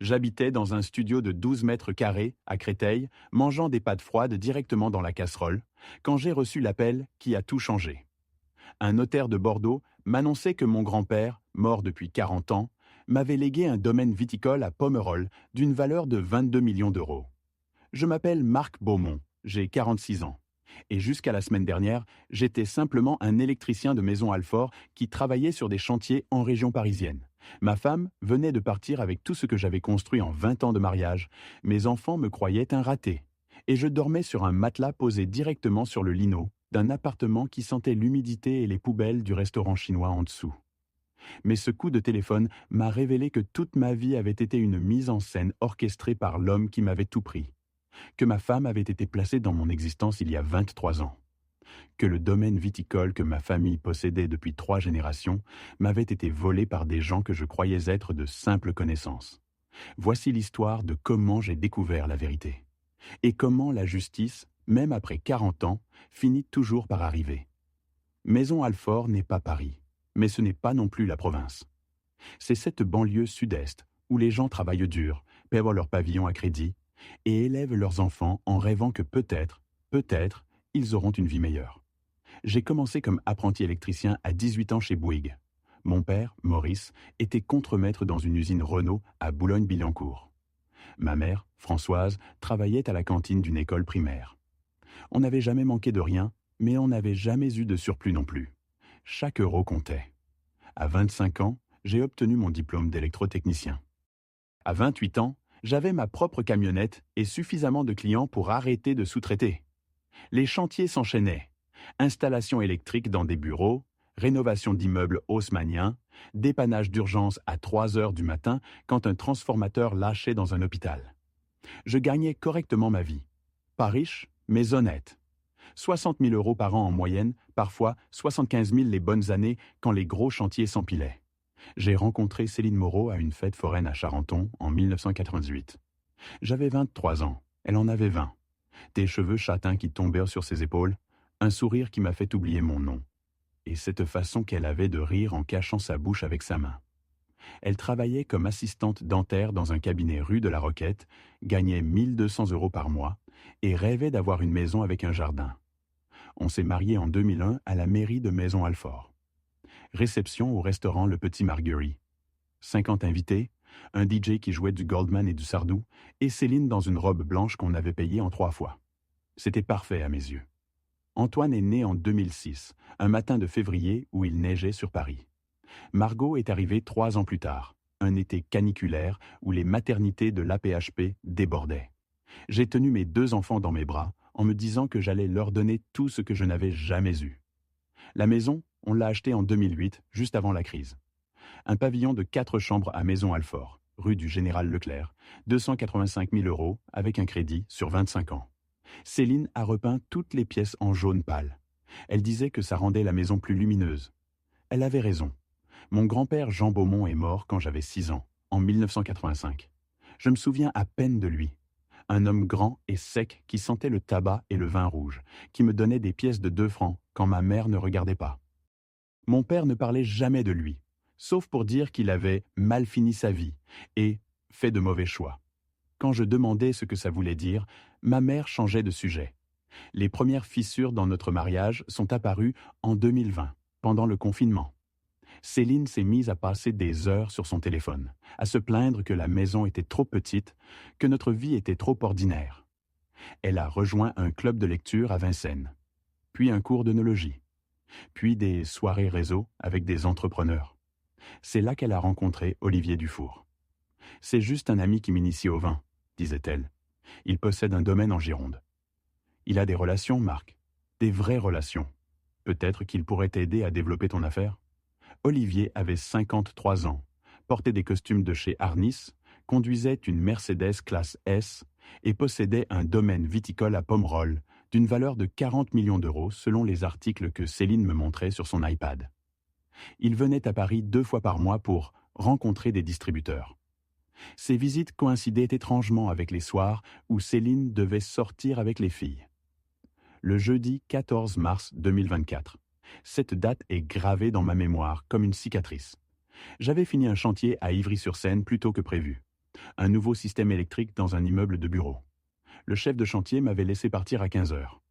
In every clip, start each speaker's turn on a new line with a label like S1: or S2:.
S1: J'habitais dans un studio de 12 mètres carrés à Créteil, mangeant des pâtes froides directement dans la casserole, quand j'ai reçu l'appel qui a tout changé. Un notaire de Bordeaux m'annonçait que mon grand-père, mort depuis 40 ans, m'avait légué un domaine viticole à Pomerol d'une valeur de 22 millions d'euros. Je m'appelle Marc Beaumont, j'ai 46 ans. Et jusqu'à la semaine dernière, j'étais simplement un électricien de Maison Alfort qui travaillait sur des chantiers en région parisienne. Ma femme venait de partir avec tout ce que j'avais construit en 20 ans de mariage. Mes enfants me croyaient un raté. Et je dormais sur un matelas posé directement sur le linot d'un appartement qui sentait l'humidité et les poubelles du restaurant chinois en dessous. Mais ce coup de téléphone m'a révélé que toute ma vie avait été une mise en scène orchestrée par l'homme qui m'avait tout pris, que ma femme avait été placée dans mon existence il y a 23 ans, que le domaine viticole que ma famille possédait depuis 3 générations m'avait été volé par des gens que je croyais être de simples connaissances. Voici l'histoire de comment j'ai découvert la vérité. Et comment la justice, même après 40 ans, finit toujours par arriver. Maison Alfort n'est pas Paris, mais ce n'est pas non plus la province. C'est cette banlieue sud-est où les gens travaillent dur, paient leur pavillon à crédit et élèvent leurs enfants en rêvant que peut-être, ils auront une vie meilleure. J'ai commencé comme apprenti électricien à 18 ans chez Bouygues. Mon père, Maurice, était contremaître dans une usine Renault à Boulogne-Billancourt. Ma mère, Françoise, travaillait à la cantine d'une école primaire. On n'avait jamais manqué de rien, mais on n'avait jamais eu de surplus non plus. Chaque euro comptait. À 25 ans, j'ai obtenu mon diplôme d'électrotechnicien. À 28 ans, j'avais ma propre camionnette et suffisamment de clients pour arrêter de sous-traiter. Les chantiers s'enchaînaient. Installation électrique dans des bureaux, rénovation d'immeubles haussmanniens, dépannage d'urgence à 3 heures du matin quand un transformateur lâchait dans un hôpital. Je gagnais correctement ma vie. Pas riche, mais honnête. 60 000 euros par an en moyenne, parfois 75 000 les bonnes années quand les gros chantiers s'empilaient. J'ai rencontré Céline Moreau à une fête foraine à Charenton en 1998. J'avais 23 ans, elle en avait 20. Des cheveux châtains qui tombèrent sur ses épaules, un sourire qui m'a fait oublier mon nom. Et cette façon qu'elle avait de rire en cachant sa bouche avec sa main. Elle travaillait comme assistante dentaire dans un cabinet rue de la Roquette, gagnait 1 200 euros par mois et rêvait d'avoir une maison avec un jardin. On s'est mariés en 2001 à la mairie de Maison Alfort. Réception au restaurant Le Petit Marguerite. 50 invités, un DJ qui jouait du Goldman et du Sardou, et Céline dans une robe blanche qu'on avait payée en 3 fois. C'était parfait à mes yeux. Antoine est né en 2006, un matin de février où il neigeait sur Paris. Margot est arrivée 3 ans plus tard, un été caniculaire où les maternités de l'AP-HP débordaient. J'ai tenu mes 2 enfants dans mes bras en me disant que j'allais leur donner tout ce que je n'avais jamais eu. La maison, on l'a achetée en 2008, juste avant la crise. Un pavillon de 4 chambres à Maison Alfort, rue du Général Leclerc, 285 000 euros avec un crédit sur 25 ans. Céline a repeint toutes les pièces en jaune pâle. Elle disait que ça rendait la maison plus lumineuse. Elle avait raison. Mon grand-père Jean Beaumont est mort quand j'avais 6 ans, en 1985. Je me souviens à peine de lui. Un homme grand et sec qui sentait le tabac et le vin rouge, qui me donnait des pièces de 2 francs quand ma mère ne regardait pas. Mon père ne parlait jamais de lui, sauf pour dire qu'il avait mal fini sa vie et fait de mauvais choix. Quand je demandais ce que ça voulait dire, ma mère changeait de sujet. Les premières fissures dans notre mariage sont apparues en 2020, pendant le confinement. Céline s'est mise à passer des heures sur son téléphone, à se plaindre que la maison était trop petite, que notre vie était trop ordinaire. Elle a rejoint un club de lecture à Vincennes, puis un cours d'œnologie, puis des soirées réseau avec des entrepreneurs. C'est là qu'elle a rencontré Olivier Dufour. « C'est juste un ami qui m'initie au vin », disait-elle. « Il possède un domaine en Gironde. Il a des relations, Marc, des vraies relations. Peut-être qu'il pourrait t'aider à développer ton affaire. » Olivier avait 53 ans, portait des costumes de chez Arnis, conduisait une Mercedes classe S et possédait un domaine viticole à Pomerol d'une valeur de 40 millions d'euros selon les articles que Céline me montrait sur son iPad. Il venait à Paris 2 fois par mois pour rencontrer des distributeurs. Ces visites coïncidaient étrangement avec les soirs où Céline devait sortir avec les filles. Le jeudi 14 mars 2024. Cette date est gravée dans ma mémoire comme une cicatrice. J'avais fini un chantier à Ivry-sur-Seine plus tôt que prévu. Un nouveau système électrique dans un immeuble de bureau. Le chef de chantier m'avait laissé partir à 15 heures.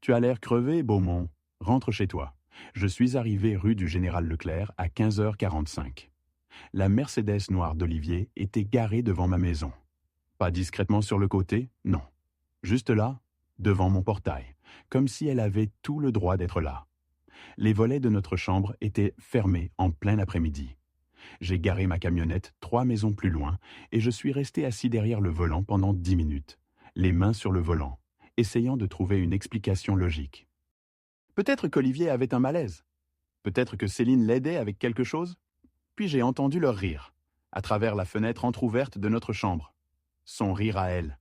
S1: Tu as l'air crevé, Beaumont. Rentre chez toi. Je suis arrivé rue du Général Leclerc à 15h45. La Mercedes noire d'Olivier était garée devant ma maison. Pas discrètement sur le côté, non. Juste là, devant mon portail, comme si elle avait tout le droit d'être là. Les volets de notre chambre étaient fermés en plein après-midi. J'ai garé ma camionnette 3 maisons plus loin et je suis resté assis derrière le volant pendant 10 minutes, les mains sur le volant, essayant de trouver une explication logique. Peut-être qu'Olivier avait un malaise. Peut-être que Céline l'aidait avec quelque chose. Puis j'ai entendu leur rire, à travers la fenêtre entr'ouverte de notre chambre. Son rire à elle.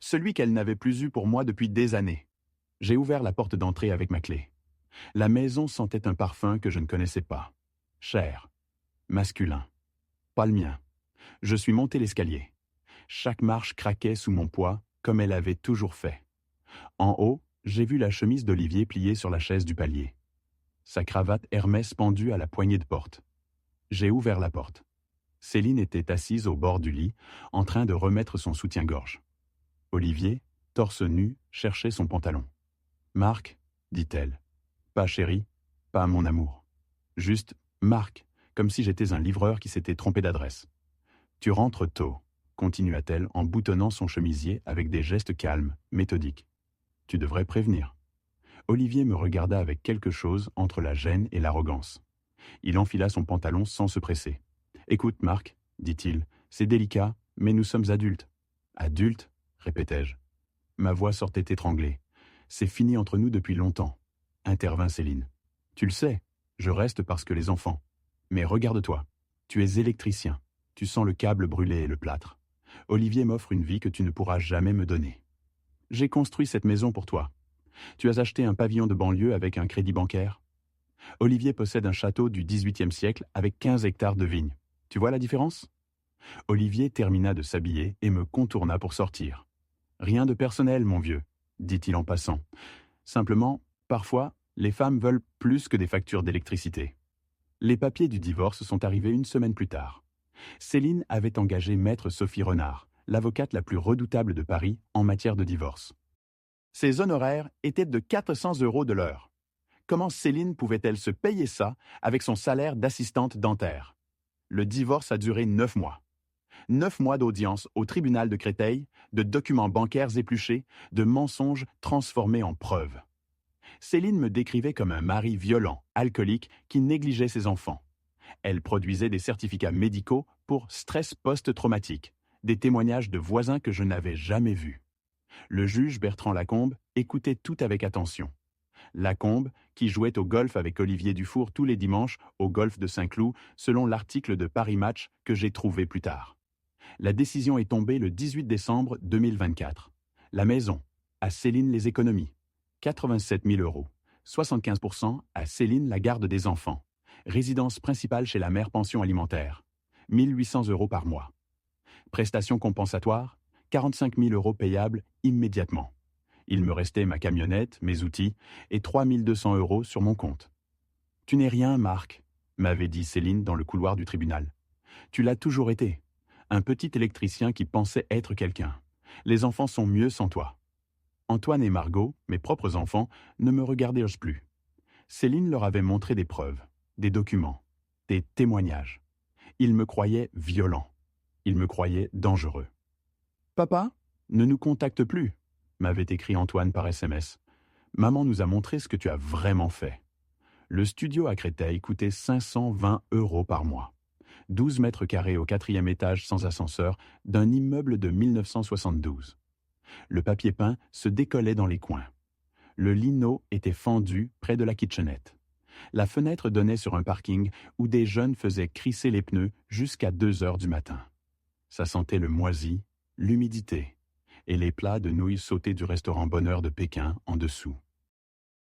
S1: Celui qu'elle n'avait plus eu pour moi depuis des années. J'ai ouvert la porte d'entrée avec ma clé. La maison sentait un parfum que je ne connaissais pas. Cher. Masculin. Pas le mien. Je suis monté l'escalier. Chaque marche craquait sous mon poids, comme elle avait toujours fait. En haut, j'ai vu la chemise d'Olivier pliée sur la chaise du palier. Sa cravate Hermès pendue à la poignée de porte. J'ai ouvert la porte. Céline était assise au bord du lit, en train de remettre son soutien-gorge. Olivier, torse nu, cherchait son pantalon. « Marc, dit-elle. Pas chéri, pas mon amour. Juste Marc, comme si j'étais un livreur qui s'était trompé d'adresse. Tu rentres tôt, continua-t-elle en boutonnant son chemisier avec des gestes calmes, méthodiques. Tu devrais prévenir. Olivier me regarda avec quelque chose entre la gêne et l'arrogance. Il enfila son pantalon sans se presser. « Écoute, Marc, dit-il, c'est délicat, mais nous sommes adultes. »« Adultes » répétai-je. Ma voix sortait étranglée. « C'est fini entre nous depuis longtemps, » intervint Céline. « Tu le sais, je reste parce que les enfants. Mais regarde-toi, tu es électricien, tu sens le câble brûlé et le plâtre. Olivier m'offre une vie que tu ne pourras jamais me donner. J'ai construit cette maison pour toi. Tu as acheté un pavillon de banlieue avec un crédit bancaire. Olivier possède un château du XVIIIe siècle avec 15 hectares de vignes. Tu vois la différence ? » Olivier termina de s'habiller et me contourna pour sortir. « Rien de personnel, mon vieux, » dit-il en passant. « Simplement, parfois, les femmes veulent plus que des factures d'électricité. » Les papiers du divorce sont arrivés une semaine plus tard. Céline avait engagé maître Sophie Renard, l'avocate la plus redoutable de Paris en matière de divorce. Ses honoraires étaient de 400 € de l'heure. Comment Céline pouvait-elle se payer ça avec son salaire d'assistante dentaire ? Le divorce a duré 9 mois. 9 mois d'audience au tribunal de Créteil, de documents bancaires épluchés, de mensonges transformés en preuves. Céline me décrivait comme un mari violent, alcoolique, qui négligeait ses enfants. Elle produisait des certificats médicaux pour stress post-traumatique, des témoignages de voisins que je n'avais jamais vus. Le juge Bertrand Lacombe écoutait tout avec attention. Lacombe, qui jouait au golf avec Olivier Dufour tous les dimanches au golf de Saint-Cloud, selon l'article de Paris Match que j'ai trouvé plus tard. La décision est tombée le 18 décembre 2024. La maison, à Céline les économies, 87 000 €, 75% à Céline la garde des enfants, résidence principale chez la mère pension alimentaire, 1 800 € par mois. Prestations compensatoires, 45 000 € payables immédiatement. Il me restait ma camionnette, mes outils et 3 200 € sur mon compte. « Tu n'es rien, Marc, » m'avait dit Céline dans le couloir du tribunal. « Tu l'as toujours été. Un petit électricien qui pensait être quelqu'un. Les enfants sont mieux sans toi. » Antoine et Margot, mes propres enfants, ne me regardaient plus. Céline leur avait montré des preuves, des documents, des témoignages. Ils me croyaient violents. Ils me croyaient dangereux. « Papa, ne nous contacte plus », m'avait écrit Antoine par SMS. « Maman nous a montré ce que tu as vraiment fait. » Le studio à Créteil coûtait 520 € par mois. 12 mètres carrés au 4e étage sans ascenseur d'un immeuble de 1972. Le papier peint se décollait dans les coins. Le lino était fendu près de la kitchenette. La fenêtre donnait sur un parking où des jeunes faisaient crisser les pneus jusqu'à 2 heures du matin. Ça sentait le moisi, l'humidité et les plats de nouilles sautées du restaurant Bonheur de Pékin en dessous.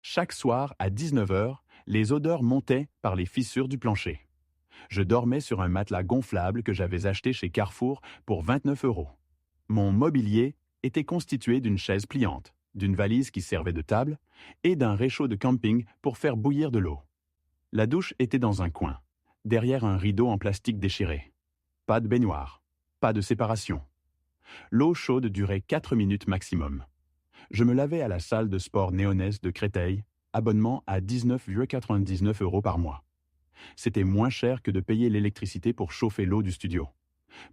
S1: Chaque soir, à 19 heures, les odeurs montaient par les fissures du plancher. Je dormais sur un matelas gonflable que j'avais acheté chez Carrefour pour 29 €. Mon mobilier était constitué d'une chaise pliante, d'une valise qui servait de table et d'un réchaud de camping pour faire bouillir de l'eau. La douche était dans un coin, derrière un rideau en plastique déchiré. Pas de baignoire. pas de séparation. L'eau chaude durait 4 minutes maximum. Je me lavais à la salle de sport néonaise de Créteil, abonnement à 19,99 € par mois. C'était moins cher que de payer l'électricité pour chauffer l'eau du studio.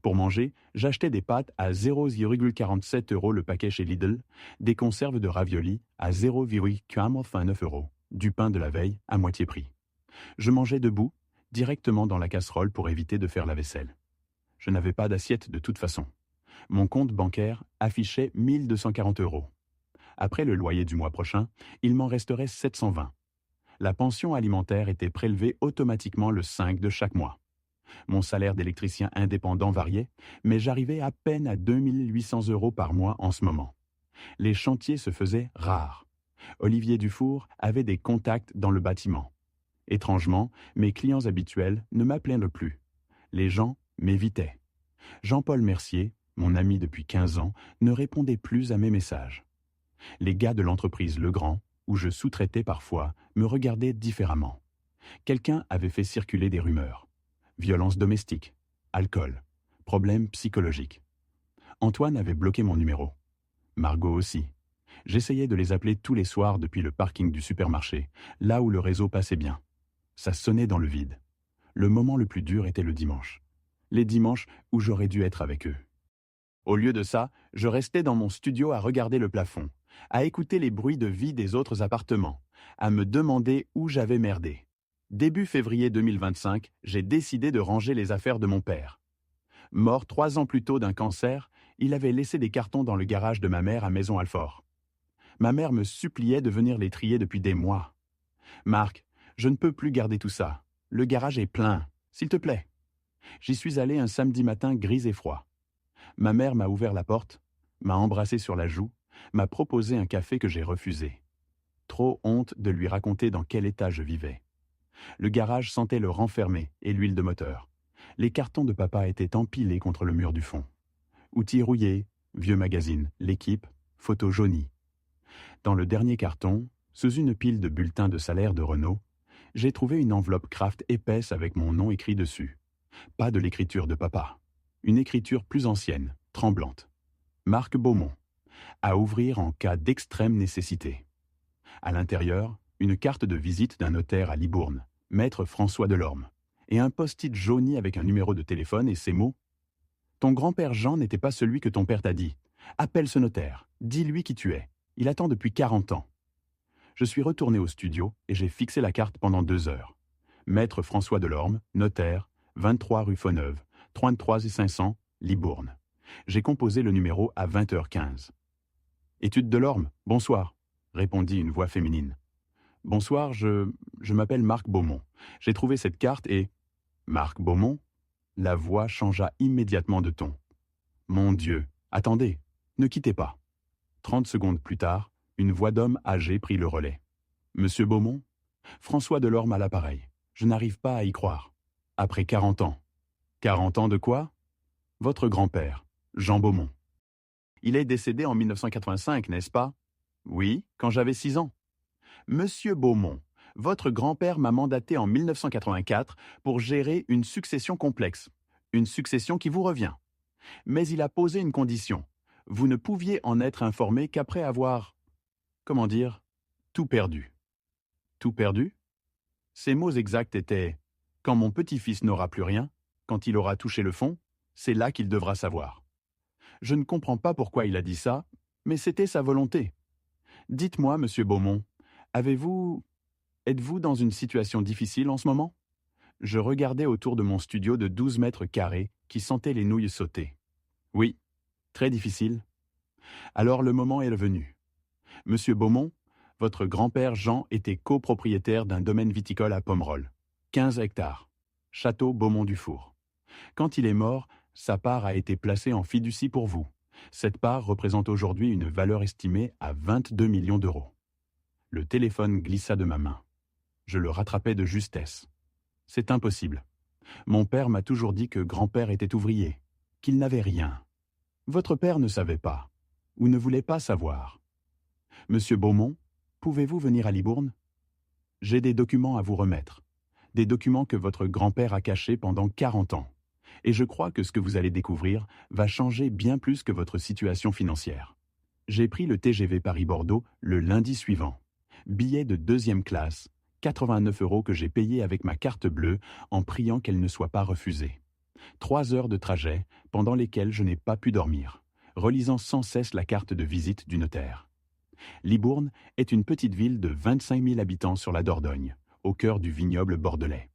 S1: Pour manger, j'achetais des pâtes à 0,47 € le paquet chez Lidl, des conserves de raviolis à 0,49 €, du pain de la veille à moitié prix. Je mangeais debout, directement dans la casserole pour éviter de faire la vaisselle. Je n'avais pas d'assiette de toute façon. Mon compte bancaire affichait 1240 €. Après le loyer du mois prochain, il m'en resterait 720. La pension alimentaire était prélevée automatiquement le 5 de chaque mois. Mon salaire d'électricien indépendant variait, mais j'arrivais à peine à 2800 € par mois en ce moment. Les chantiers se faisaient rares. Olivier Dufour avait des contacts dans le bâtiment. Étrangement, mes clients habituels ne m'appelaient plus. Les gens m'évitaient. Jean-Paul Mercier, mon ami depuis 15 ans, ne répondait plus à mes messages. Les gars de l'entreprise Legrand, où je sous-traitais parfois, me regardaient différemment. Quelqu'un avait fait circuler des rumeurs. Violence domestique, alcool, problèmes psychologiques. Antoine avait bloqué mon numéro. Margot aussi. J'essayais de les appeler tous les soirs depuis le parking du supermarché, là où le réseau passait bien. Ça sonnait dans le vide. Le moment le plus dur était le dimanche. Les dimanches où j'aurais dû être avec eux. Au lieu de ça, je restais dans mon studio à regarder le plafond, à écouter les bruits de vie des autres appartements, à me demander où j'avais merdé. Début février 2025, j'ai décidé de ranger les affaires de mon père. Mort 3 ans plus tôt d'un cancer, il avait laissé des cartons dans le garage de ma mère à Maison-Alfort. Ma mère me suppliait de venir les trier depuis des mois. « Marc, je ne peux plus garder tout ça. Le garage est plein. S'il te plaît. » J'y suis allé un samedi matin gris et froid. Ma mère m'a ouvert la porte, m'a embrassé sur la joue, m'a proposé un café que j'ai refusé. Trop honte de lui raconter dans quel état je vivais. Le garage sentait le renfermé et l'huile de moteur. Les cartons de papa étaient empilés contre le mur du fond. Outils rouillés, vieux magazines, l'équipe, photos jaunies. Dans le dernier carton, sous une pile de bulletins de salaire de Renault, j'ai trouvé une enveloppe Kraft épaisse avec mon nom écrit dessus. Pas de l'écriture de papa. Une écriture plus ancienne, tremblante. Marc Beaumont. À ouvrir en cas d'extrême nécessité. À l'intérieur, une carte de visite d'un notaire à Libourne, maître François Delorme, et un post-it jauni avec un numéro de téléphone et ces mots. Ton grand-père Jean n'était pas celui que ton père t'a dit. Appelle ce notaire, dis-lui qui tu es. Il attend depuis 40 ans. Je suis retourné au studio et j'ai fixé la carte pendant 2 heures. Maître François Delorme, notaire, 23 rue Fauneuve, 33 et 500, Libourne. J'ai composé le numéro à 20h15. Étude Delorme, bonsoir, répondit une voix féminine. Bonsoir, je m'appelle Marc Beaumont. J'ai trouvé cette carte et... Marc Beaumont? La voix changea immédiatement de ton. Mon Dieu, attendez, ne quittez pas. 30 secondes plus tard, une voix d'homme âgé prit le relais. Monsieur Beaumont? François Delorme à l'appareil. Je n'arrive pas à y croire. Après 40 ans. 40 ans de quoi? Votre grand-père, Jean Beaumont. Il est décédé en 1985, n'est-ce pas? Oui, quand j'avais 6 ans. Monsieur Beaumont, votre grand-père m'a mandaté en 1984 pour gérer une succession complexe. Une succession qui vous revient. Mais il a posé une condition. Vous ne pouviez en être informé qu'après avoir... Comment dire? Tout perdu. Tout perdu? Ses mots exacts étaient « Quand mon petit-fils n'aura plus rien, quand il aura touché le fond, c'est là qu'il devra savoir. » Je ne comprends pas pourquoi il a dit ça, mais c'était sa volonté. Dites-moi, monsieur Beaumont, êtes-vous dans une situation difficile en ce moment? Je regardais autour de mon studio de 12 mètres carrés qui sentait les nouilles sauter. Oui, très difficile. Alors le moment est venu. Monsieur Beaumont, votre grand-père Jean était copropriétaire d'un domaine viticole à Pomerol, 15 hectares, château Beaumont-du-Four. Quand il est mort, sa part a été placée en fiducie pour vous. Cette part représente aujourd'hui une valeur estimée à 22 millions d'euros. Le téléphone glissa de ma main. Je le rattrapais de justesse. C'est impossible. Mon père m'a toujours dit que grand-père était ouvrier, qu'il n'avait rien. Votre père ne savait pas, ou ne voulait pas savoir. Monsieur Beaumont, pouvez-vous venir à Libourne? J'ai des documents à vous remettre. Des documents que votre grand-père a cachés pendant 40 ans. Et je crois que ce que vous allez découvrir va changer bien plus que votre situation financière. J'ai pris le TGV Paris-Bordeaux le lundi suivant. Billet de deuxième classe, 89 € que j'ai payé avec ma carte bleue en priant qu'elle ne soit pas refusée. 3 heures de trajet pendant lesquelles je n'ai pas pu dormir, relisant sans cesse la carte de visite du notaire. Libourne est une petite ville de 25 000 habitants sur la Dordogne, au cœur du vignoble bordelais.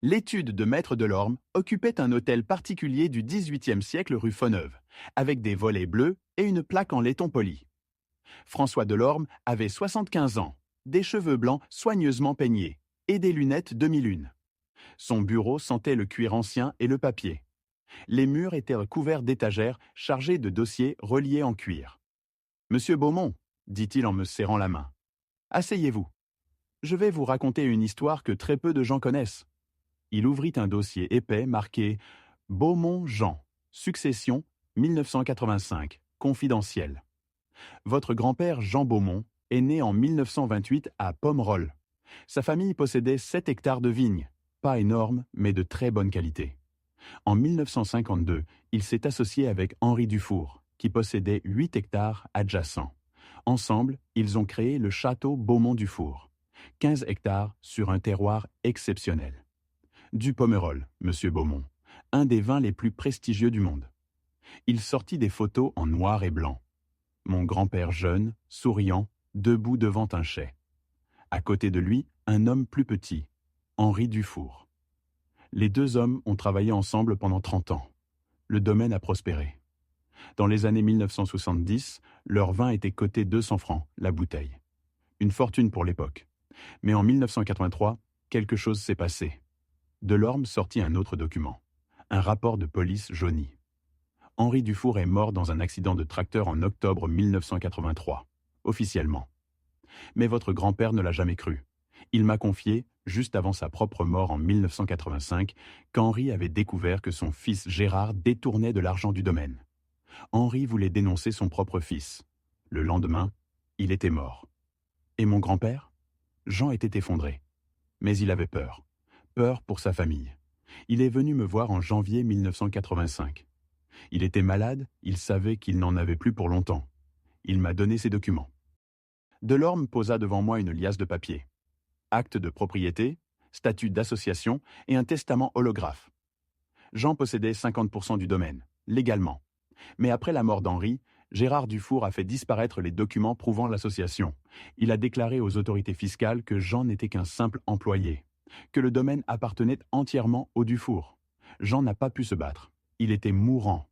S1: L'étude de Maître Delorme occupait un hôtel particulier du XVIIIe siècle rue Fonneuve, avec des volets bleus et une plaque en laiton poli. François Delorme avait 75 ans, des cheveux blancs soigneusement peignés et des lunettes demi-lune. Son bureau sentait le cuir ancien et le papier. Les murs étaient recouverts d'étagères chargées de dossiers reliés en cuir. « Monsieur Beaumont, » dit-il en me serrant la main, « asseyez-vous. Je vais vous raconter une histoire que très peu de gens connaissent. » Il ouvrit un dossier épais marqué « Beaumont Jean, succession 1985, confidentiel. Votre grand-père Jean Beaumont est né en 1928 à Pomerol. Sa famille possédait 7 hectares de vignes, pas énormes mais de très bonne qualité. En 1952, il s'est associé avec Henri Dufour, qui possédait 8 hectares adjacents. Ensemble, ils ont créé le château Beaumont-Dufour, 15 hectares sur un terroir exceptionnel. Du Pomerol, monsieur Beaumont, un des vins les plus prestigieux du monde. Il sortit des photos en noir et blanc. Mon grand-père jeune, souriant, debout devant un chai. À côté de lui, un homme plus petit, Henri Dufour. Les deux hommes ont travaillé ensemble pendant 30 ans. Le domaine a prospéré. Dans les années 1970, leur vin était coté 200 francs, la bouteille. Une fortune pour l'époque. Mais en 1983, quelque chose s'est passé. Delorme sortit un autre document, un rapport de police jauni. Henri Dufour est mort dans un accident de tracteur en octobre 1983, officiellement. Mais votre grand-père ne l'a jamais cru. Il m'a confié, juste avant sa propre mort en 1985, qu'Henri avait découvert que son fils Gérard détournait de l'argent du domaine. Henri voulait dénoncer son propre fils. Le lendemain, il était mort. Et mon grand-père ? Jean était effondré. Mais il avait peur. Peur pour sa famille. Il est venu me voir en janvier 1985. Il était malade, il savait qu'il n'en avait plus pour longtemps. Il m'a donné ses documents. Delorme posa devant moi une liasse de papier. Acte de propriété, statut d'association et un testament holographe. Jean possédait 50% du domaine, légalement. Mais après la mort d'Henri, Gérard Dufour a fait disparaître les documents prouvant l'association. Il a déclaré aux autorités fiscales que Jean n'était qu'un simple employé, que le domaine appartenait entièrement au Dufour. Jean n'a pas pu se battre. Il était mourant.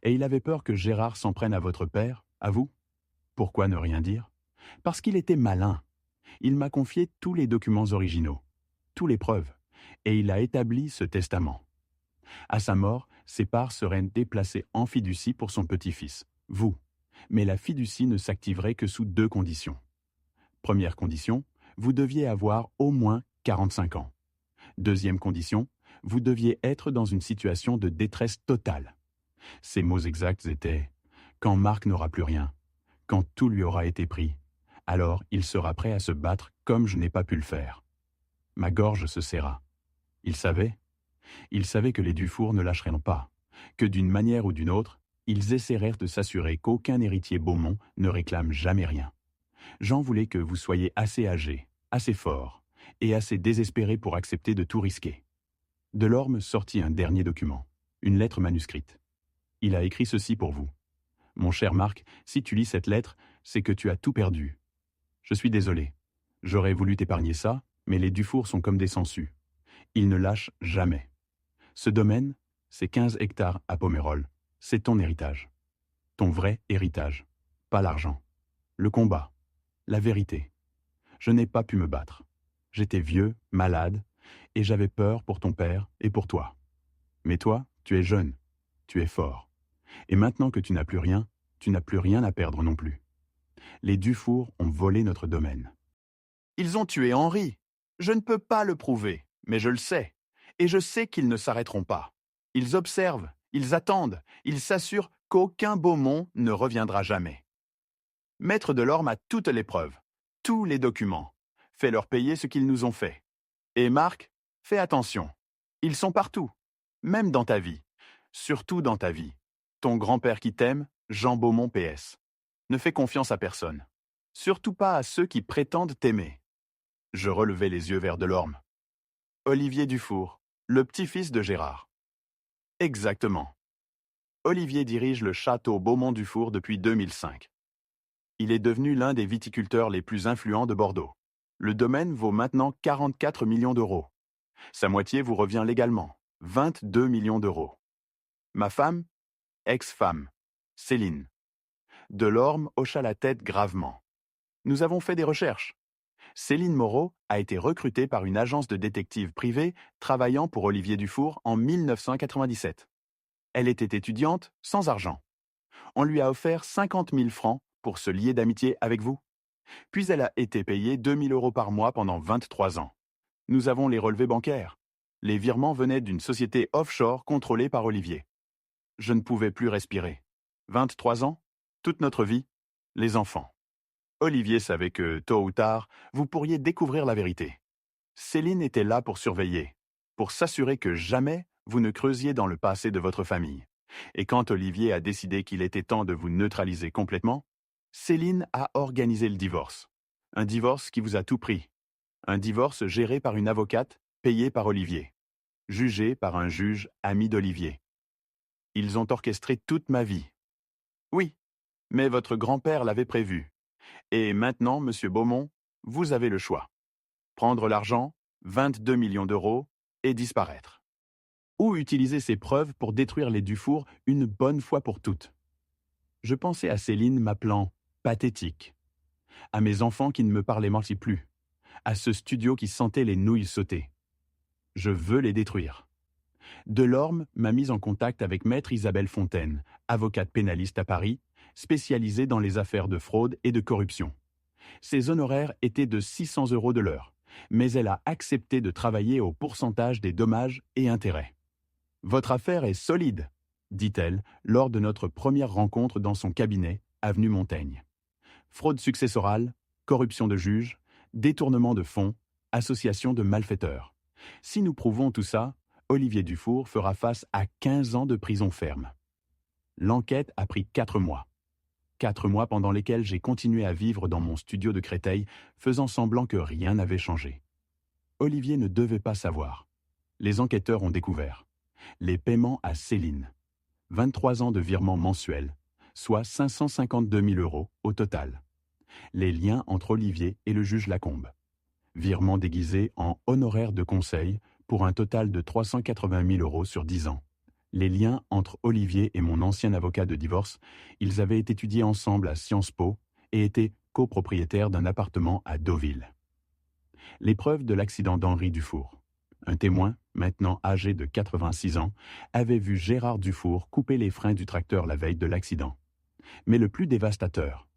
S1: Et il avait peur que Gérard s'en prenne à votre père, à vous. Pourquoi ne rien dire ? Parce qu'il était malin. Il m'a confié tous les documents originaux, toutes les preuves, et il a établi ce testament. À sa mort, ses parts seraient déplacées en fiducie pour son petit-fils, vous. Mais la fiducie ne s'activerait que sous 2 conditions. Première condition, vous deviez avoir au moins 45 ans. Deuxième condition, vous deviez être dans une situation de détresse totale. Ses mots exacts étaient « Quand Marc n'aura plus rien, quand tout lui aura été pris, alors il sera prêt à se battre comme je n'ai pas pu le faire. » Ma gorge se serra. Il savait que les Dufour ne lâcheraient pas, que d'une manière ou d'une autre, ils essaièrent de s'assurer qu'aucun héritier Beaumont ne réclame jamais rien. Jean voulait que vous soyez assez âgé, assez fort et assez désespéré pour accepter de tout risquer. Delorme sortit un dernier document, une lettre manuscrite. Il a écrit ceci pour vous. « Mon cher Marc, si tu lis cette lettre, c'est que tu as tout perdu. Je suis désolé. J'aurais voulu t'épargner ça, mais les Dufour sont comme des sangsues. Ils ne lâchent jamais. Ce domaine, c'est 15 hectares à Pomerol. C'est ton héritage. Ton vrai héritage. Pas l'argent. Le combat. La vérité. Je n'ai pas pu me battre. J'étais vieux, malade, et j'avais peur pour ton père et pour toi. Mais toi, tu es jeune. Tu es fort. Et maintenant que tu n'as plus rien à perdre non plus. Les Dufour ont volé notre domaine. Ils ont tué Henri. Je ne peux pas le prouver, mais je le sais. Et je sais qu'ils ne s'arrêteront pas. Ils observent, ils attendent, ils s'assurent qu'aucun Beaumont ne reviendra jamais. Maître Delorme a toutes les preuves, tous les documents. Fais-leur payer ce qu'ils nous ont fait. Et Marc, fais attention. Ils sont partout. Même dans ta vie. Surtout dans ta vie. Ton grand-père qui t'aime, Jean Beaumont PS. Ne fais confiance à personne. Surtout pas à ceux qui prétendent t'aimer. Je relevai les yeux vers Delorme. Olivier Dufour, le petit-fils de Gérard. Exactement. Olivier dirige le château Beaumont-Dufour depuis 2005. Il est devenu l'un des viticulteurs les plus influents de Bordeaux. Le domaine vaut maintenant 44 millions d'euros. Sa moitié vous revient légalement, 22 millions d'euros. Ma femme, ex-femme, Céline. Delorme hocha la tête gravement. Nous avons fait des recherches. Céline Moreau a été recrutée par une agence de détectives privée travaillant pour Olivier Dufour en 1997. Elle était étudiante, sans argent. On lui a offert 50 000 francs pour se lier d'amitié avec vous. Puis elle a été payée 2 000 euros par mois pendant 23 ans. Nous avons les relevés bancaires. Les virements venaient d'une société offshore contrôlée par Olivier. Je ne pouvais plus respirer. 23 ans, toute notre vie, les enfants. Olivier savait que, tôt ou tard, vous pourriez découvrir la vérité. Céline était là pour surveiller, pour s'assurer que jamais vous ne creusiez dans le passé de votre famille. Et quand Olivier a décidé qu'il était temps de vous neutraliser complètement, Céline a organisé le divorce. Un divorce qui vous a tout pris. Un divorce géré par une avocate, payée par Olivier. Jugé par un juge ami d'Olivier. Ils ont orchestré toute ma vie. Oui, mais votre grand-père l'avait prévu. Et maintenant, monsieur Beaumont, vous avez le choix. Prendre l'argent, 22 millions d'euros, et disparaître. Ou utiliser ces preuves pour détruire les Dufour une bonne fois pour toutes. Je pensais à Céline m'appelant pathétique, à mes enfants qui ne me parlaient merci plus, à ce studio qui sentait les nouilles sauter. Je veux les détruire. Delorme m'a mis en contact avec maître Isabelle Fontaine, avocate pénaliste à Paris, spécialisée dans les affaires de fraude et de corruption. Ses honoraires étaient de 600 euros de l'heure, mais elle a accepté de travailler au pourcentage des dommages et intérêts. « Votre affaire est solide », dit-elle lors de notre première rencontre dans son cabinet, avenue Montaigne. Fraude successorale, corruption de juges, détournement de fonds, association de malfaiteurs. Si nous prouvons tout ça, Olivier Dufour fera face à 15 ans de prison ferme. L'enquête a pris 4 mois. 4 mois pendant lesquels j'ai continué à vivre dans mon studio de Créteil, faisant semblant que rien n'avait changé. Olivier ne devait pas savoir. Les enquêteurs ont découvert. Les paiements à Céline. 23 ans de virements mensuels, soit 552 000 euros au total. Les liens entre Olivier et le juge Lacombe. Virements déguisés en honoraires de conseil pour un total de 380 000 euros sur 10 ans. Les liens entre Olivier et mon ancien avocat de divorce, ils avaient étudié ensemble à Sciences Po et étaient copropriétaires d'un appartement à Deauville. Les preuves de l'accident d'Henri Dufour. Un témoin, maintenant âgé de 86 ans, avait vu Gérard Dufour couper les freins du tracteur la veille de l'accident. Mais le plus dévastateur,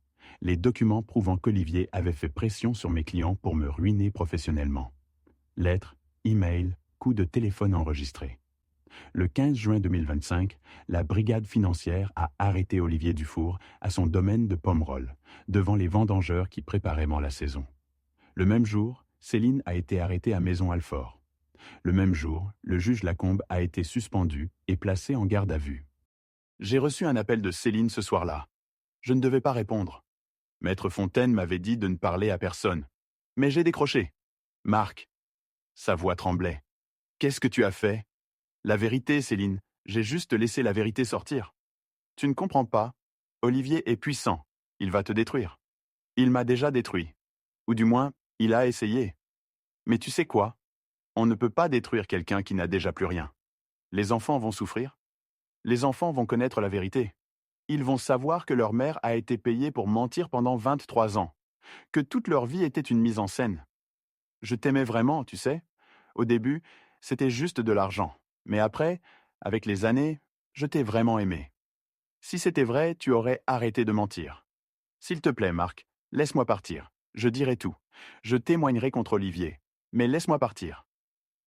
S1: les documents prouvant qu'Olivier avait fait pression sur mes clients pour me ruiner professionnellement. Lettres, e-mails, coups de téléphone enregistrés. Le 15 juin 2025, la brigade financière a arrêté Olivier Dufour à son domaine de Pomerol, devant les vendangeurs qui préparaient la saison. Le même jour, Céline a été arrêtée à Maison-Alfort. Le même jour, le juge Lacombe a été suspendu et placé en garde à vue. J'ai reçu un appel de Céline ce soir-là. Je ne devais pas répondre. Maître Fontaine m'avait dit de ne parler à personne. Mais j'ai décroché. « Marc », sa voix tremblait. « Qu'est-ce que tu as fait ? » « La vérité, Céline, j'ai juste laissé la vérité sortir. Tu ne comprends pas. Olivier est puissant. Il va te détruire. Il m'a déjà détruit. Ou du moins, il a essayé. Mais tu sais quoi ? On ne peut pas détruire quelqu'un qui n'a déjà plus rien. Les enfants vont souffrir. Les enfants vont connaître la vérité. Ils vont savoir que leur mère a été payée pour mentir pendant 23 ans. Que toute leur vie était une mise en scène. Je t'aimais vraiment, tu sais. Au début, c'était juste de l'argent. Mais après, avec les années, je t'ai vraiment aimé. Si c'était vrai, tu aurais arrêté de mentir. S'il te plaît, Marc, laisse-moi partir. Je dirai tout. Je témoignerai contre Olivier. Mais laisse-moi partir.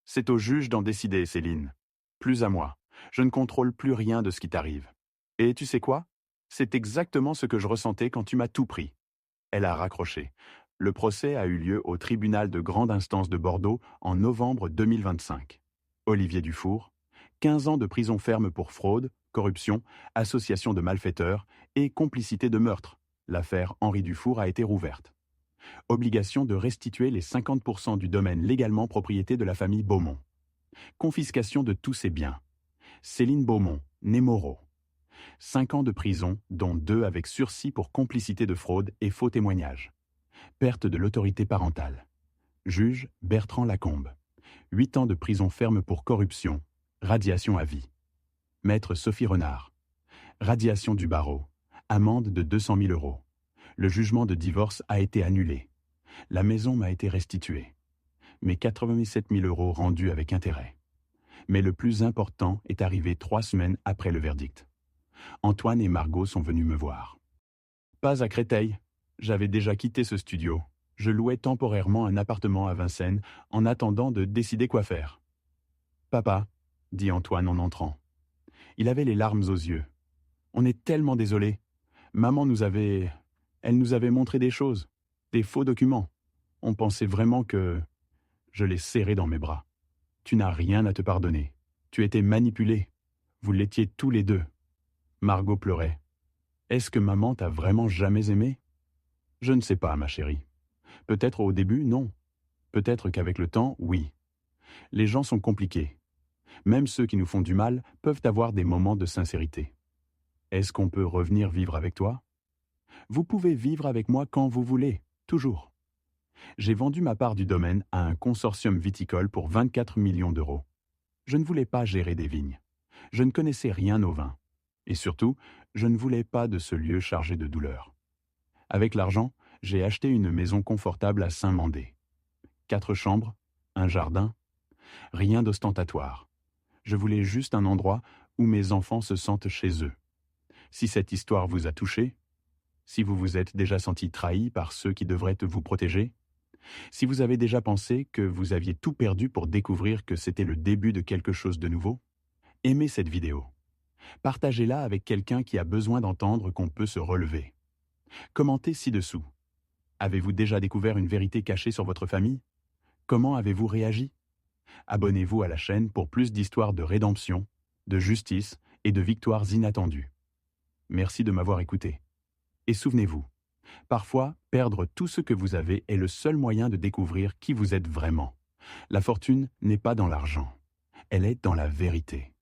S1: C'est au juge d'en décider, Céline. Plus à moi. Je ne contrôle plus rien de ce qui t'arrive. Et tu sais quoi ? C'est exactement ce que je ressentais quand tu m'as tout pris. Elle a raccroché. Le procès a eu lieu au tribunal de grande instance de Bordeaux en novembre 2025. Olivier Dufour, 15 ans de prison ferme pour fraude, corruption, association de malfaiteurs et complicité de meurtre. L'affaire Henri Dufour a été rouverte. Obligation de restituer les 50% du domaine légalement propriété de la famille Beaumont. Confiscation de tous ses biens. Céline Beaumont, née Moreau. 5 ans de prison, dont 2 avec sursis pour complicité de fraude et faux témoignage. Perte de l'autorité parentale. Juge Bertrand Lacombe. 8 ans de prison ferme pour corruption. Radiation à vie. Maître Sophie Renard. Radiation du barreau. Amende de 200 000 €. Le jugement de divorce a été annulé. La maison m'a été restituée. Mes 87 000 € rendus avec intérêt. Mais le plus important est arrivé 3 semaines après le verdict. Antoine et Margot sont venus me voir. Pas à Créteil. J'avais déjà quitté ce studio. Je louais temporairement un appartement à Vincennes en attendant de décider quoi faire. « Papa », dit Antoine en entrant. Il avait les larmes aux yeux. « On est tellement désolés. Maman Elle nous avait montré des choses, des faux documents. On pensait vraiment que… » Je l'ai serré dans mes bras. « Tu n'as rien à te pardonner. Tu étais manipulé. Vous l'étiez tous les deux. » Margot pleurait. « Est-ce que maman t'a vraiment jamais aimé ?»« Je ne sais pas, ma chérie. Peut-être au début, non. Peut-être qu'avec le temps, oui. Les gens sont compliqués. Même ceux qui nous font du mal peuvent avoir des moments de sincérité. Est-ce qu'on peut revenir vivre avec toi ? Vous pouvez vivre avec moi quand vous voulez, toujours. J'ai vendu ma part du domaine à un consortium viticole pour 24 millions d'euros. Je ne voulais pas gérer des vignes. Je ne connaissais rien au vin. Et surtout, je ne voulais pas de ce lieu chargé de douleur. Avec l'argent, j'ai acheté une maison confortable à Saint-Mandé. 4 chambres, un jardin, rien d'ostentatoire. Je voulais juste un endroit où mes enfants se sentent chez eux. Si cette histoire vous a touché, si vous vous êtes déjà senti trahi par ceux qui devraient vous protéger, si vous avez déjà pensé que vous aviez tout perdu pour découvrir que c'était le début de quelque chose de nouveau, aimez cette vidéo. Partagez-la avec quelqu'un qui a besoin d'entendre qu'on peut se relever. Commentez ci-dessous. Avez-vous déjà découvert une vérité cachée sur votre famille ? Comment avez-vous réagi ? Abonnez-vous à la chaîne pour plus d'histoires de rédemption, de justice et de victoires inattendues. Merci de m'avoir écouté. Et souvenez-vous, parfois, perdre tout ce que vous avez est le seul moyen de découvrir qui vous êtes vraiment. La fortune n'est pas dans l'argent, elle est dans la vérité.